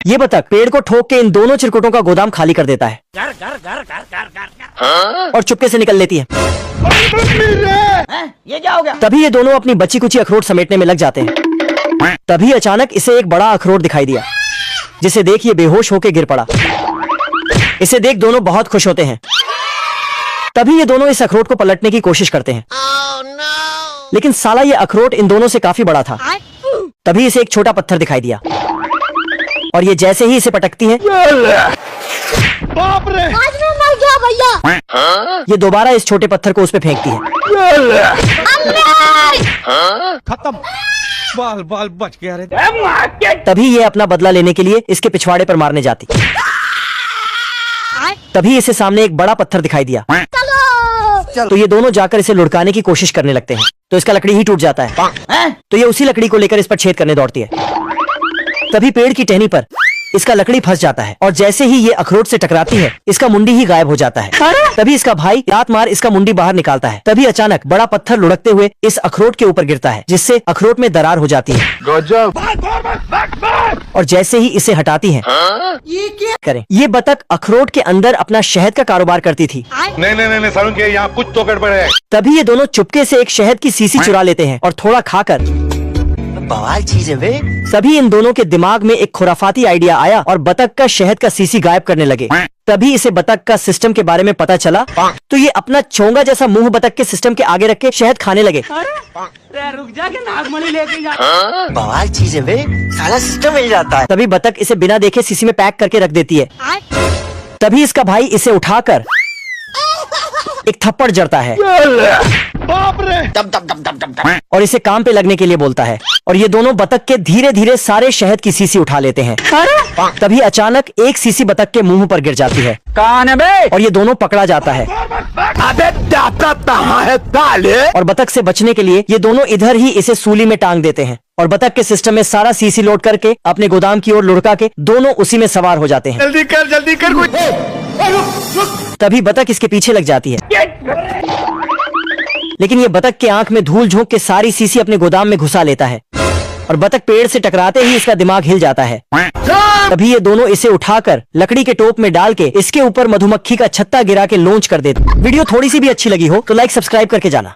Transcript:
ये बतख पेड़ को ठोक के इन दोनों चिरकुटों का गोदाम खाली कर देता है और चुपके से निकल लेती है। ये क्या हो गया? तभी ये दोनों अपनी बची कुची अखरोट समेटने में लग जाते हैं। तभी अचानक इसे एक बड़ा अखरोट दिखाई दिया, जिसे देख ये बेहोश होकर गिर पड़ा। इसे देख दोनों बहुत खुश होते हैं। तभी ये दोनों इस अखरोट को पलटने की कोशिश करते हैं। लेकिन साला ये अखरोट इन दोनों से काफी बड़ा था। तभी इसे एक छोटा पत्थर दिखाई दिया और ये जैसे ही इसे पटकती है, बाप रे, आज मैं मर गया भैया। ये दोबारा इस छोटे पत्थर को उस पे फेंकती है। खत्म, बाल बाल बच गया रे। तभी ये अपना बदला लेने के लिए इसके पिछवाड़े पर मारने जाती। तभी इसे सामने एक बड़ा पत्थर दिखाई दिया। तो ये दोनों जाकर इसे लुढ़काने की कोशिश करने लगते हैं। तो इसका लकड़ी ही टूट जाता है। तो ये उसी लकड़ी को लेकर इस पर छेद करने दौड़ती है। तभी पेड़ की टहनी पर इसका लकड़ी फंस जाता है और जैसे ही ये अखरोट से टकराती है, इसका मुंडी ही गायब हो जाता है। तभी इसका भाई लात मार इसका मुंडी बाहर निकालता है। तभी अचानक बड़ा पत्थर लुढ़कते हुए इस अखरोट के ऊपर गिरता है, जिससे अखरोट में दरार हो जाती है। और जैसे ही इसे हटाती है, ये क्या करें, ये बतख अखरोट के अंदर अपना शहद का कारोबार करती थी। नहीं सारुण के यहाँ कुछ तो गड़बड़ है। तभी ये दोनों चुपके से एक शहद की सीसी चुरा लेते हैं और थोड़ा खाकर, बवाल चीज है वे। सभी इन दोनों के दिमाग में एक खुराफाती आइडिया आया और बतख का शहद का सीसी गायब करने लगे। तभी इसे बतख का सिस्टम के बारे में पता चला, तो ये अपना चोंगा जैसा मुंह बतख के सिस्टम के आगे रख के शहद खाने लगे। रुक जा के नागमणि लेके जा। बवाल चीज है वे, सारा सिस्टम मिल जाता है। तभी बतख इसे बिना देखे सीसी में पैक करके रख देती है। तभी इसका भाई इसे उठाकर एक थप्पड़ जड़ता है बाप रे, और इसे काम पे लगने के लिए बोलता है। और ये दोनों बतख के धीरे धीरे सारे शहद की सीसी उठा लेते हैं। तभी अचानक एक सीसी बतख के मुंह पर गिर जाती है। कौन है बे? और ये दोनों पकड़ा जाता है। अबे दाता कहाँ है ताले? और बतख से बचने के लिए ये दोनों इधर ही इसे सूली में टांग देते हैं और बतख के सिस्टम में सारा सीसी लोड करके अपने गोदाम की ओर लुढ़का के दोनों उसी में सवार हो जाते हैं। जल्दी कर कुछ। तभी बतख इसके पीछे लग जाती है। लेकिन ये बतख के आंख में धूल झोंक के सारी सीसी अपने गोदाम में घुसा लेता है और बतख पेड़ से टकराते ही इसका दिमाग हिल जाता है। तभी ये दोनों इसे उठाकर लकड़ी के टोप में डाल के इसके ऊपर मधुमक्खी का छत्ता गिरा के लॉन्च कर देते। वीडियो थोड़ी सी भी अच्छी लगी हो तो लाइक सब्सक्राइब करके जाना।